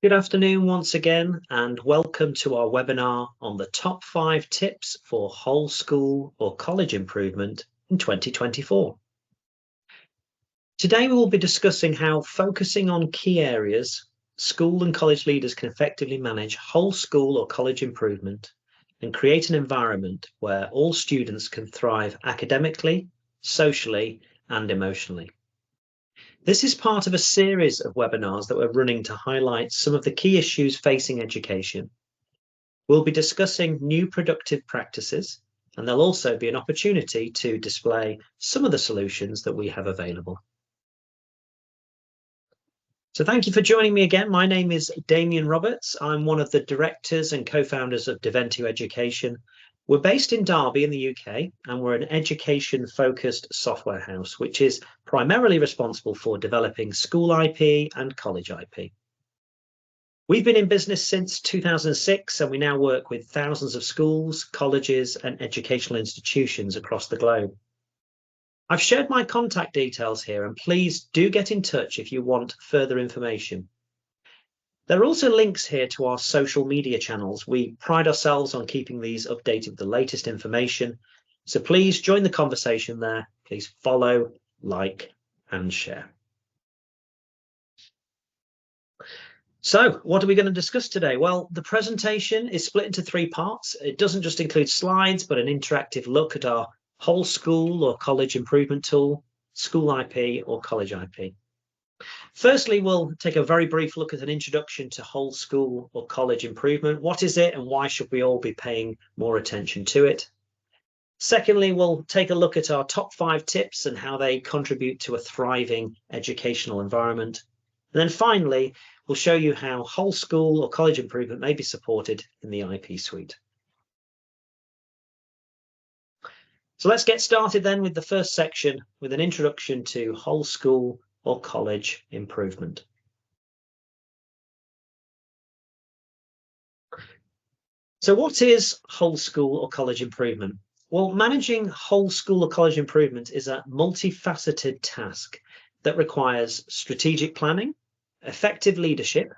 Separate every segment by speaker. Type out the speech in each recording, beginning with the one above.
Speaker 1: Good afternoon once again, and welcome to our webinar on the top 5 tips for whole school or college improvement in 2024. Today we will be discussing how focusing on key areas, school and college leaders can effectively manage whole school or college improvement and create an environment where all students can thrive academically, socially, and emotionally. This is part of a series of webinars that we're running to highlight some of the key issues facing education. We'll be discussing new productive practices, and there'll also be an opportunity to display some of the solutions that we have available. So thank you for joining me again. My name is Damien Roberts. I'm one of the directors and co-founders of Devento Education. We're based in Derby in the UK, and we're an education-focused software house, which is primarily responsible for developing school IP and college IP. We've been in business since 2006, and we now work with thousands of schools, colleges, and educational institutions across the globe. I've shared my contact details here, and please do get in touch if you want further information. There are also links here to our social media channels. We pride ourselves on keeping these updated with the latest information. So please join the conversation there. Please follow, like, and share. So what are we going to discuss today? Well, the presentation is split into 3 parts. It doesn't just include slides, but an interactive look at our whole school or college improvement tool, school IP or college IP. Firstly, we'll take a very brief look at an introduction to whole school or college improvement. What is it and why should we all be paying more attention to it? Secondly, we'll take a look at our top 5 tips and how they contribute to a thriving educational environment. And then finally, we'll show you how whole school or college improvement may be supported in the IP suite. So let's get started then with the first section with an introduction to whole school or college improvement. So what is whole school or college improvement? Well, managing whole school or college improvement is a multifaceted task that requires strategic planning, effective leadership,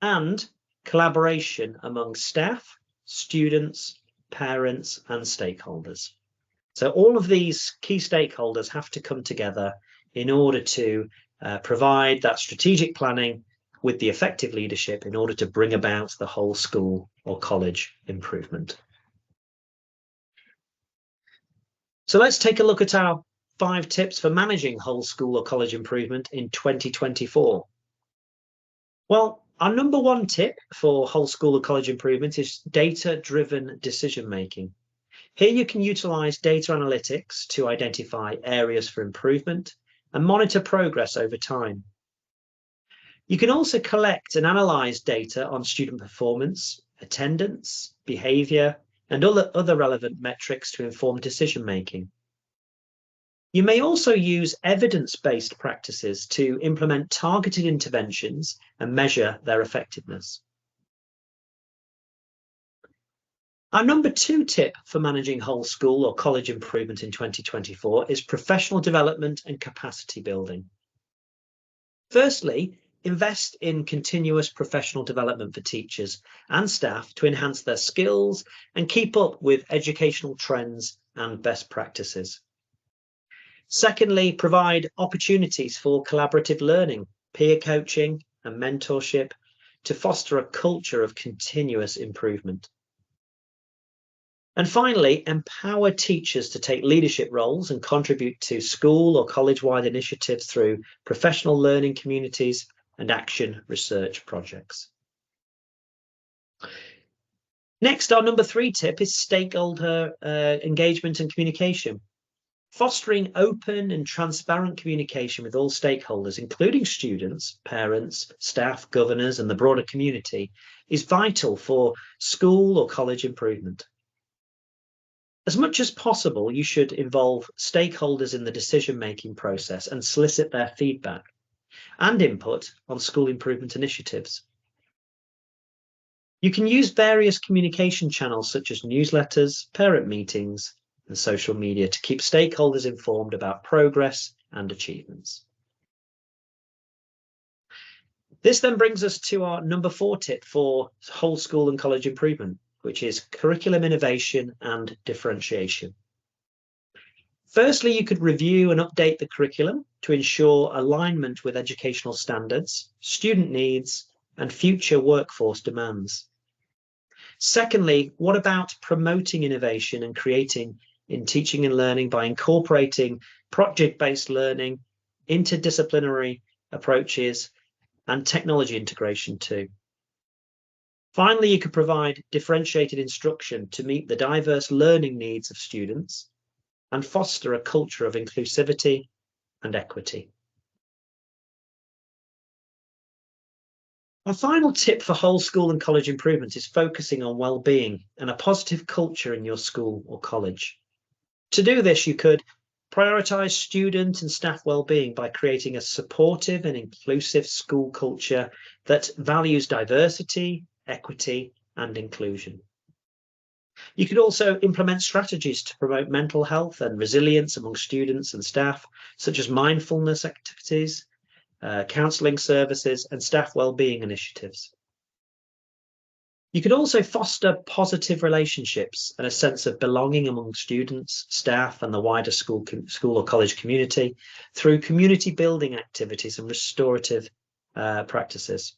Speaker 1: and collaboration among staff, students, parents, and stakeholders. So all of these key stakeholders have to come together in order to provide that strategic planning with the effective leadership in order to bring about the whole school or college improvement. So let's take a look at our 5 tips for managing whole school or college improvement in 2024. Well, our number 1 tip for whole school or college improvement is data-driven decision-making. Here you can utilize data analytics to identify areas for improvement and monitor progress over time. You can also collect and analyze data on student performance, attendance, behavior, and other relevant metrics to inform decision-making. You may also use evidence-based practices to implement targeted interventions and measure their effectiveness. Our number 2 tip for managing whole school or college improvement in 2024 is professional development and capacity building. Firstly, invest in continuous professional development for teachers and staff to enhance their skills and keep up with educational trends and best practices. Secondly, provide opportunities for collaborative learning, peer coaching, and mentorship to foster a culture of continuous improvement. And finally, empower teachers to take leadership roles and contribute to school or college-wide initiatives through professional learning communities and action research projects. Next, our number 3 tip is stakeholder engagement and communication. Fostering open and transparent communication with all stakeholders, including students, parents, staff, governors, and the broader community, is vital for school or college improvement. As much as possible, you should involve stakeholders in the decision-making process and solicit their feedback and input on school improvement initiatives. You can use various communication channels such as newsletters, parent meetings, and social media to keep stakeholders informed about progress and achievements. This then brings us to our number 4 tip for whole school and college improvement, which is curriculum innovation and differentiation. Firstly, you could review and update the curriculum to ensure alignment with educational standards, student needs, and future workforce demands. Secondly, what about promoting innovation and creating in teaching and learning by incorporating project-based learning, interdisciplinary approaches, and technology integration too? Finally, you could provide differentiated instruction to meet the diverse learning needs of students and foster a culture of inclusivity and equity. Our final tip for whole school and college improvement is focusing on well-being and a positive culture in your school or college. To do this, you could prioritise student and staff well-being by creating a supportive and inclusive school culture that values diversity, equity, and inclusion. You could also implement strategies to promote mental health and resilience among students and staff, such as mindfulness activities, counselling services, and staff wellbeing initiatives. You could also foster positive relationships and a sense of belonging among students, staff, and the wider school or college community through community building activities and restorative practices.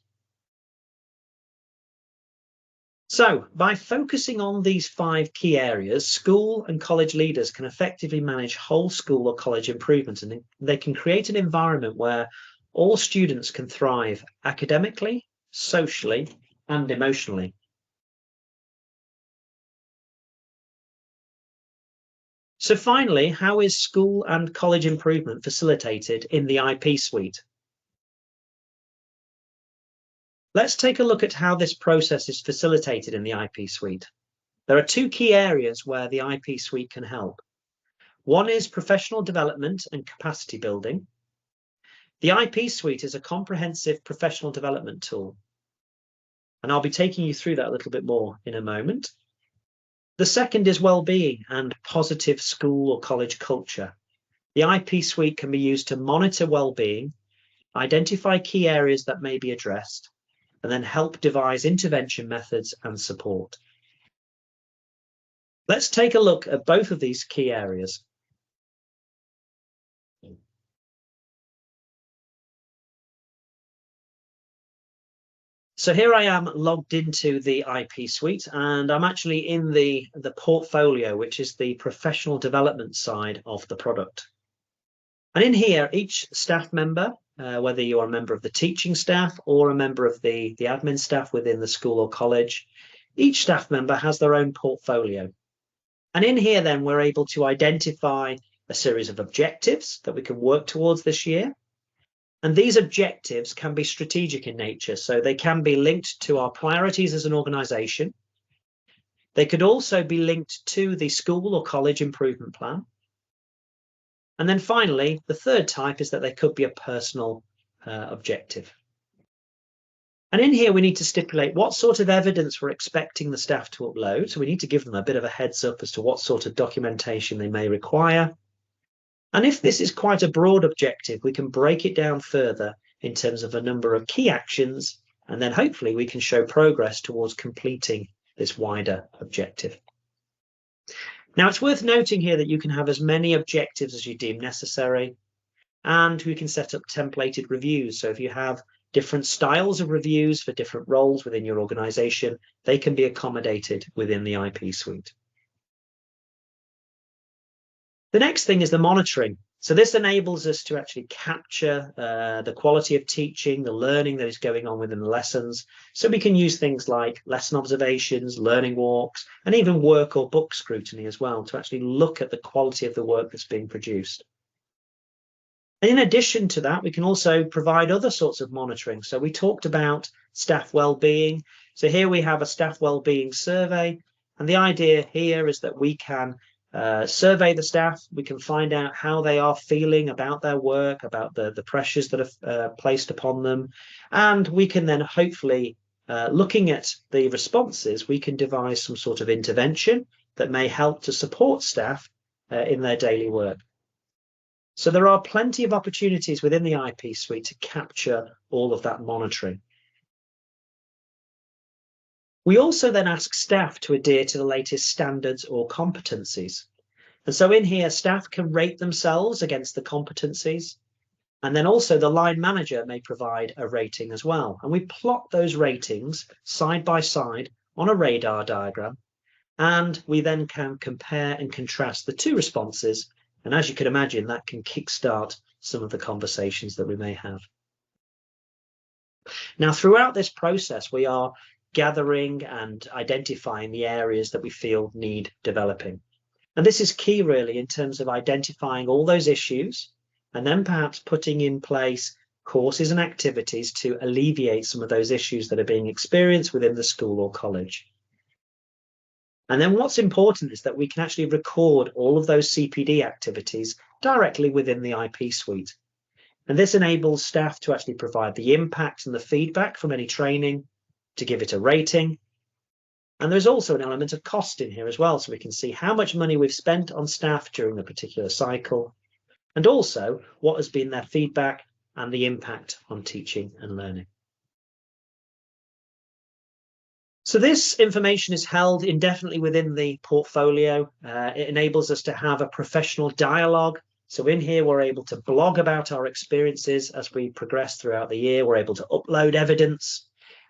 Speaker 1: So, by focusing on these 5 key areas, school and college leaders can effectively manage whole school or college improvement, and they can create an environment where all students can thrive academically, socially, and emotionally. So finally, how is school and college improvement facilitated in the IP suite? Let's take a look at how this process is facilitated in the IP suite. There are 2 key areas where the IP suite can help. One is professional development and capacity building. The IP suite is a comprehensive professional development tool, and I'll be taking you through that a little bit more in a moment. The second is well-being and positive school or college culture. The IP suite can be used to monitor well-being, identify key areas that may be addressed, and then help devise intervention methods and support. Let's take a look at both of these key areas. So here I am logged into the IP suite, and I'm actually in the portfolio, which is the professional development side of the product. And in here, each staff member, whether you're a member of the teaching staff or a member of the admin staff within the school or college, each staff member has their own portfolio. And in here, then, we're able to identify a series of objectives that we can work towards this year. And these objectives can be strategic in nature, so they can be linked to our priorities as an organisation. They could also be linked to the school or college improvement plan. And then finally, the third type is that they could be a personal objective. And in here, we need to stipulate what sort of evidence we're expecting the staff to upload. So we need to give them a bit of a heads up as to what sort of documentation they may require. And if this is quite a broad objective, we can break it down further in terms of a number of key actions, and then hopefully we can show progress towards completing this wider objective. Now, it's worth noting here that you can have as many objectives as you deem necessary, and we can set up templated reviews. So if you have different styles of reviews for different roles within your organization, they can be accommodated within the IP suite. The next thing is the monitoring. So this enables us to actually capture the quality of teaching, the learning that is going on within the lessons. So we can use things like lesson observations, learning walks, and even work or book scrutiny as well to actually look at the quality of the work that's being produced. And in addition to that, we can also provide other sorts of monitoring. So we talked about staff well-being. So here we have a staff well-being survey. And the idea here is that we can survey the staff. We can find out how they are feeling about their work, about the pressures that are placed upon them. And we can then hopefully, looking at the responses, we can devise some sort of intervention that may help to support staff in their daily work. So there are plenty of opportunities within the IP suite to capture all of that monitoring. We also then ask staff to adhere to the latest standards or competencies. And so in here, staff can rate themselves against the competencies. And then also the line manager may provide a rating as well. And we plot those ratings side by side on a radar diagram. And we then can compare and contrast the two responses. And as you can imagine, that can kickstart some of the conversations that we may have. Now, throughout this process, we are gathering and identifying the areas that we feel need developing. And this is key, really, in terms of identifying all those issues and then perhaps putting in place courses and activities to alleviate some of those issues that are being experienced within the school or college. And then what's important is that we can actually record all of those CPD activities directly within the IP suite. And this enables staff to actually provide the impact and the feedback from any training, to give it a rating. And there's also an element of cost in here as well, so we can see how much money we've spent on staff during the particular cycle, and also what has been their feedback and the impact on teaching and learning. So this information is held indefinitely within the portfolio. It enables us to have a professional dialogue. So in here, we're able to blog about our experiences as we progress throughout the year. We're able to upload evidence.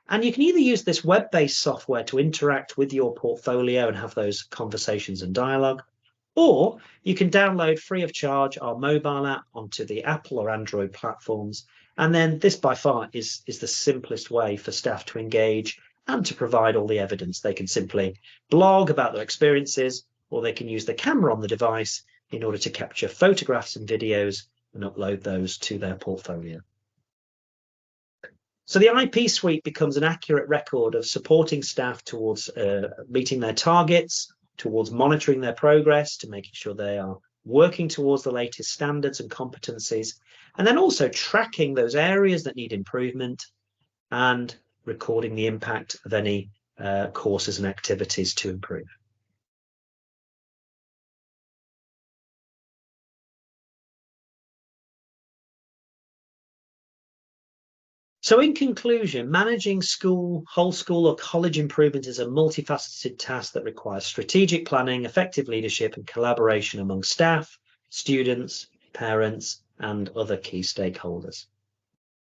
Speaker 1: And you can either use this web-based software to interact with your portfolio and have those conversations and dialogue, or you can download free of charge our mobile app onto the Apple or Android platforms. And then this by far is the simplest way for staff to engage and to provide all the evidence. They can simply blog about their experiences, or they can use the camera on the device in order to capture photographs and videos and upload those to their portfolio. So the IP suite becomes an accurate record of supporting staff towards meeting their targets, towards monitoring their progress, to making sure they are working towards the latest standards and competencies, and then also tracking those areas that need improvement and recording the impact of any courses and activities to improve. So in conclusion, managing whole school or college improvement is a multifaceted task that requires strategic planning, effective leadership, and collaboration among staff, students, parents, and other key stakeholders.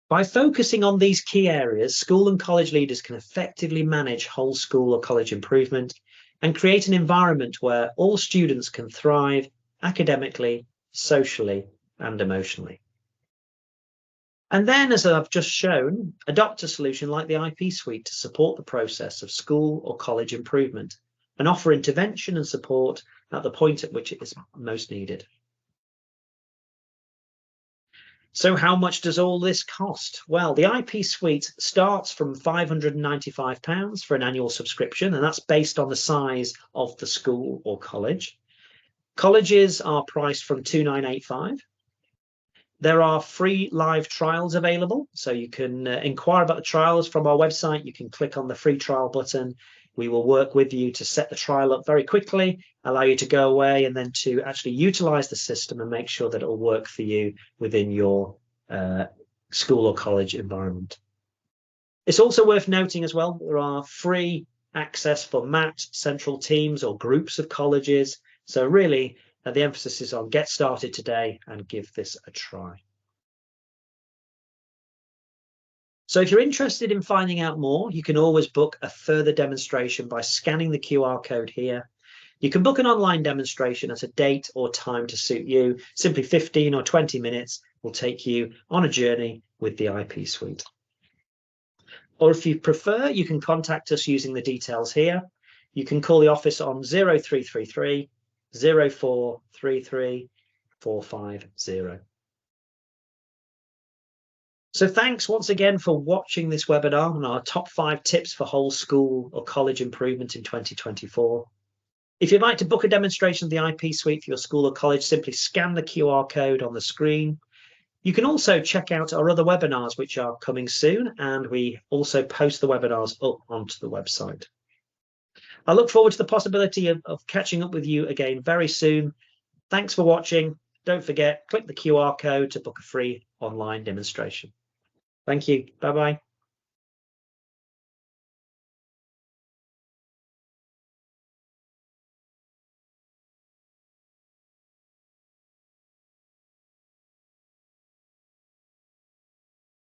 Speaker 1: By focusing on these key areas, school and college leaders can effectively manage whole school or college improvement and create an environment where all students can thrive academically, socially, and emotionally. And then, as I've just shown, adopt a solution like the IP suite to support the process of school or college improvement and offer intervention and support at the point at which it is most needed. So how much does all this cost? Well, the IP suite starts from £595 for an annual subscription, and that's based on the size of the school or college. Colleges are priced from £2,985. There are free live trials available, so you can inquire about the trials from our website. You can click on the free trial button. We will work with you to set the trial up very quickly, allow you to go away and then to actually utilize the system and make sure that it will work for you within your school or college environment. It's also worth noting as well, there are free access for matched central teams or groups of colleges. So really, the emphasis is on get started today and give this a try. So if you're interested in finding out more, you can always book a further demonstration by scanning the QR code here. You can book an online demonstration at a date or time to suit you. Simply 15 or 20 minutes will take you on a journey with the IP suite. Or if you prefer, you can contact us using the details here. You can call the office on 0333 0433 450. So thanks once again for watching this webinar on our top 5 tips for whole school or college improvement in 2024. If you'd like to book a demonstration of the IP suite for your school or college, simply scan the QR code on the screen. You can also check out our other webinars, which are coming soon, and we also post the webinars up onto the website. I look forward to the possibility of catching up with you again very soon. Thanks for watching, don't forget, click the QR code to book a free online demonstration. Thank you. Bye-bye.